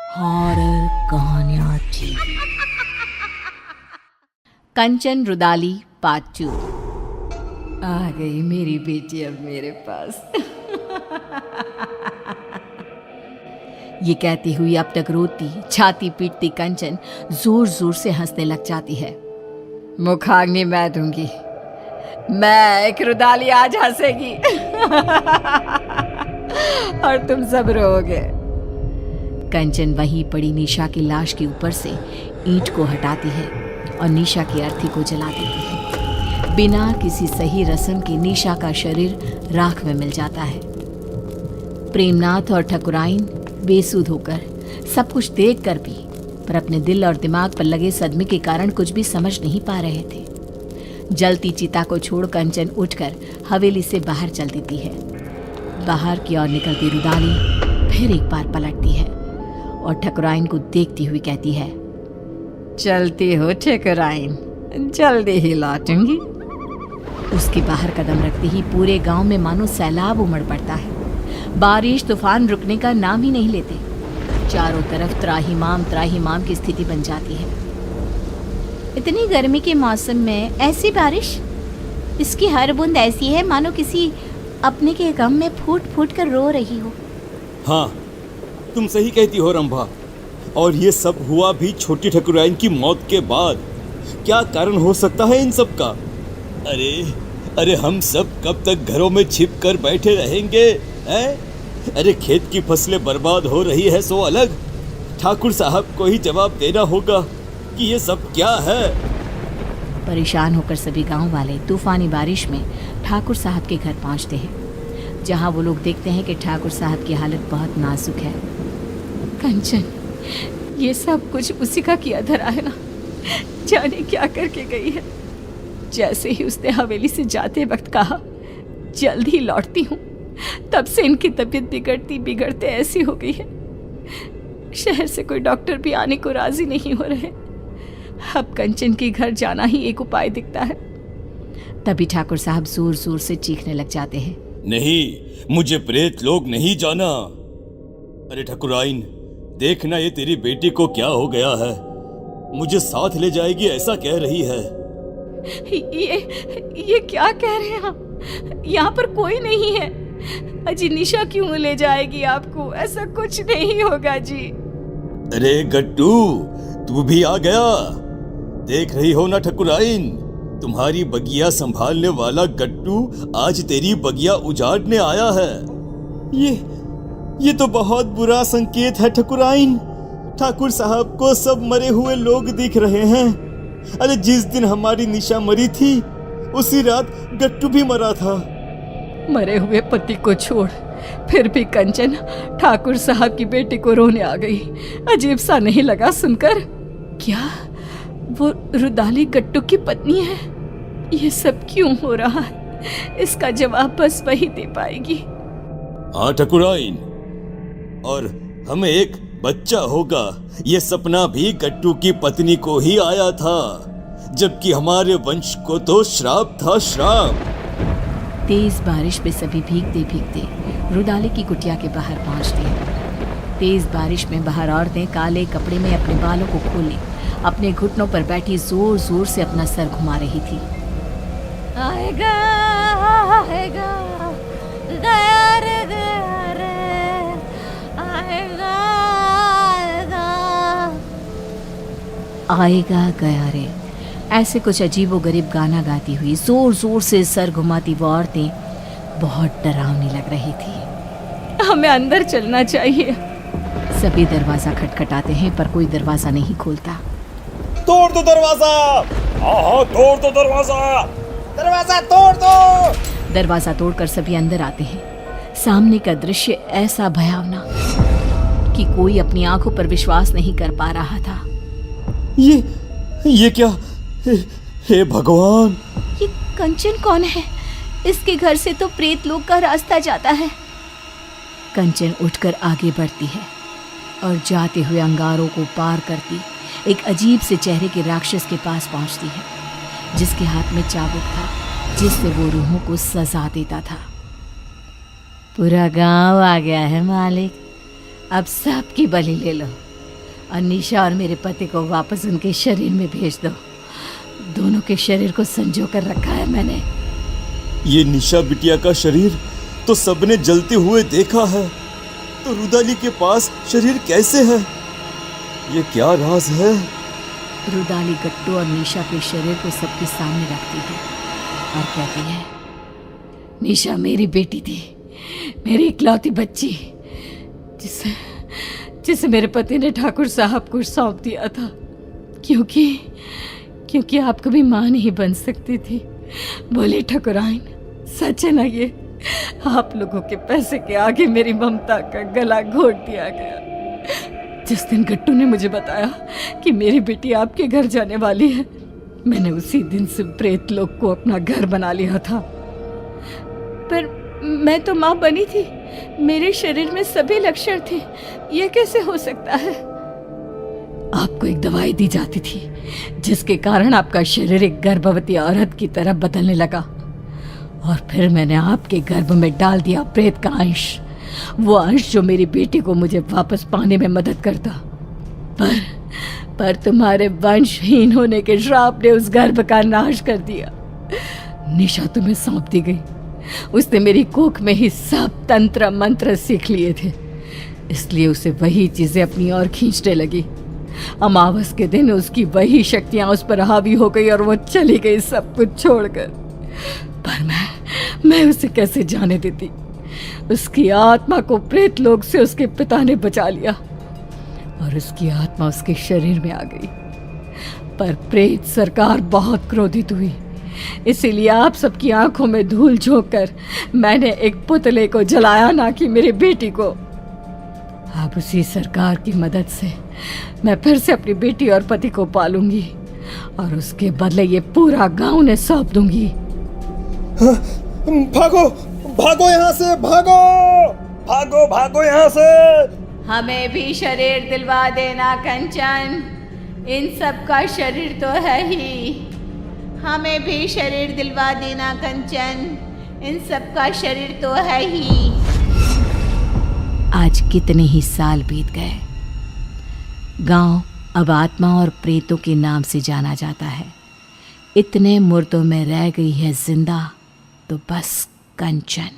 Horror कहानियाँ TV. कंचन rudali part 2। आ गई मेरी बेटी अब मेरे पास। ये कहती हुई अब तक रोती छाती पीटती कंचन जोर जोर से हंसने लग जाती है। मुखाग्नि मैं दूंगी, मैं एक रुदाली आज हंसेगी। और तुम सब रोओगे। कंचन वहीं पड़ी निशा की लाश के ऊपर से ईंट को हटाती है और निशा की अर्थी को जला देती है। बिना किसी सही रस्म के निशा का शरीर राख में मिल जाता है। प्रेमनाथ और ठकुराइन बेसुध होकर सब कुछ देख कर भी पर अपने दिल और दिमाग पर लगे सदमे के कारण कुछ भी समझ नहीं पा रहे थे। जलती चिता को छोड़ कंचन उठकर हवेली से बाहर चल देती है। बाहर की ओर निकलती रुदाली फिर एक बार पलटती है और ठकुराइन को देखती हुई कहती है, चलती हो ठकुराइन, जल्दी ही लौटूंगी। उसके बाहर कदम रखते ही पूरे गांव में मानो सैलाब उमड़ पड़ता है। बारिश तूफान रुकने का नाम ही नहीं लेते। चारों तरफ त्राहिमाम की स्थिति बन जाती है। इतनी गर्मी के मौसम में ऐसी बारिश, इसकी हर बूंद ऐसी है मानो किसी अपने के गम में फूट फूट कर रो रही हो। हाँ, तुम सही कहती हो रंभा। और ये सब हुआ भी छोटी ठकुराइन की मौत के बाद। क्या कारण हो सकता है इन सब का? अरे हम सब कब तक घरों में छिप कर बैठे रहेंगे हैं? अरे खेत की फसलें बर्बाद हो रही है सो अलग, ठाकुर साहब को ही जवाब देना होगा कि ये सब क्या है। परेशान होकर सभी गांव वाले तूफानी बारिश में ठाकुर साहब के घर पहुंचते हैं, जहां वो लोग देखते हैं कि ठाकुर साहब की हालत बहुत नाजुक है। कंचन, ये सब कुछ उसी का किया धरा है ना, जाने क्या करके गई है। जैसे ही उसने हवेली से जाते वक्त कहा जल्द ही लौटती हूँ, तब से इनकी तबीयत बिगड़ते ऐसी हो गई है। शहर से कोई डॉक्टर भी आने को राजी नहीं हो रहे। अब कंचन के घर जाना ही एक उपाय दिखता है। तभी ठाकुर साहब जोर जोर से चीखने लग जाते हैं, नहीं, मुझे प्रेत लोग नहीं जाना। अरे ठकुराइन, देखना ये तेरी बेटी को क्या हो गया है। मुझे साथ ले जाएगी ऐसा कह रही है। ये क्या कह रहे हैं आप? यहाँ पर कोई नहीं है। अजी निशा क्यों ले जाएगी आपको? ऐसा कुछ नहीं होगा जी। अरे गट्टू, तू भी आ गया। देख रही हो ना ठकुराइन, तुम्हारी बगिया संभालने वाला गट्टू आज तेरी बगिया उजाड़ने आया है। ये तो बहुत बुरा संकेत है ठकुराइन। ठाकुर साहब को सब मरे हुए लोग दिख रहे हैं। अरे जिस दिन हमारी निशा मरी थी उसी रात गट्टू भी मरा था। मरे हुए पति को छोड़ फिर भी कंचन ठाकुर साहब की बेटी को रोने आ गई। अजीब सा नहीं लगा सुनकर? क्या वो रुदाली गट्टू की पत्नी है? ये सब क्यों हो रहा है? इसका जवाब बस वही दे पाएगी। हाँ ठकुराइन, और हमें एक बच्चा होगा, ये सपना भी गट्टू की पत्नी को ही आया था, जबकि हमारे वंश को तो श्राप था, श्राप। तेज बारिश में सभी भीगते भीगते रुदाली की कुटिया के बाहर पहुंचते हैं। तेज बारिश में बाहर औरतें काले कपड़े में अपने बालों को खोले अपने घुटनों पर बैठी जोर जोर से अपना सर घुमा रही थी। आएगा आएगा गया रे गया रे, आएगा आएगा गया रे, ऐसे कुछ अजीबोगरीब गाना गाती हुई जोर जोर से सर घुमाती वो औरतें बहुत डरावनी लग रही थी। हमें अंदर चलना चाहिए। सभी दरवाजा खटखटाते हैं पर कोई दरवाजा नहीं खोलता। तोड़ दो दरवाजा। हाँ, तोड़ दो दरवाजा। दरवाजा तोड़ दो। दरवाजा तोड़कर सभी अंदर आते हैं। सामने का दृश्य ऐसा भयावना कि कोई अपनी आंखों पर विश्वास नहीं कर पा रहा था। ये क्या? हे भगवान, ये कंचन कौन है? इसके घर से तो प्रेत लोक का रास्ता जाता है। कंचन उठकर आगे बढ़ती है और जाते हुए अंगारों को पार करती एक अजीब से चेहरे के राक्षस के पास पहुंचती है, जिसके हाथ में चाबुक था, जिससे वो रूहों को सजा देता था। पूरा गांव आ गया है मालिक, अब सबकी बलि ले लो। और निशा और मेरे पति को वापस उनके शरीर में भेज दो। दोनों के शरीर को संजो कर रखा है मैंने। ये निशा बिटिया का शरीर तो सबने जलते हुए देखा है, तो रुदाली के पास शरीर कैसे है? ये क्या राज है? रुदाली गट्टू और निशा के शरीर को सबके सामने रखती है और कहती है, निशा मेरी बेटी थी, मेरी इकलौती बच्ची, जिसे मेरे पति ने ठाकुर साहब को सौंप दिया था, क्योंकि आप कभी मां नहीं बन सकती थी। बोले ठकुराइन, सच है ना ये? आप लोगों के पैसे के आगे मेरी ममता का गला घोट दिया गया। जिस दिन गट्टू ने मुझे बताया कि मेरी बेटी आपके घर जाने वाली है, मैंने उसी दिन से प्रेत लोक को अपना घर बना लिया था। पर मैं तो मां बनी थी, मेरे शरीर में सभी लक्षण थे, ये कैसे हो सकता है? आपको एक दवाई दी जाती थी जिसके कारण आपका शरीर एक गर्भवती औरत की तरह बदलने लगा, और फिर मैंने आपके गर्भ में डाल दिया प्रेत का अंश, वो अंश जो मेरी बेटी को मुझे वापस पाने में मदद करता। पर तुम्हारे वंशहीन होने के श्राप ने उस गर्भ का नाश कर दिया। निशा तुम्हें सौंप दी गई, उसने मेरी कोख में ही सब तंत्र मंत्र सीख लिए थे, इसलिए उसे वही चीजें अपनी ओर खींचने लगी। अमावस के दिन उसकी वही शक्तियां उस पर हावी हो गई और वो चली गई सब कुछ छोड़कर। पर मैं उसे कैसे जाने देती? उसकी आत्मा को प्रेत लोक से उसके पिता ने बचा लिया और उसकी आत्मा उसके शरीर में आ गई। पर प्रेत सरकार बहुत क्रोधित हुई, इसीलिए आप सबकी आंखों में धूल झोंक कर मैंने एक पुतले को जलाया, ना कि मेरी बेटी को। अब उसी सरकार की मदद से मैं फिर से अपनी बेटी और पति को पालूंगी और उसके बदले ये पूरा गांव ने सौंप दूंगी। भागो भागो यहाँ से, भागो भागो भागो यहाँ से। हमें भी शरीर दिलवा देना कंचन, इन सब का शरीर तो है ही। हमें भी शरीर दिलवा देना कंचन, इन सब का शरीर तो है ही। आज कितने ही साल बीत गए, गांव अब आत्मा और प्रेतों के नाम से जाना जाता है। इतने मुर्दों में रह गई है जिंदा तो बस कंचन।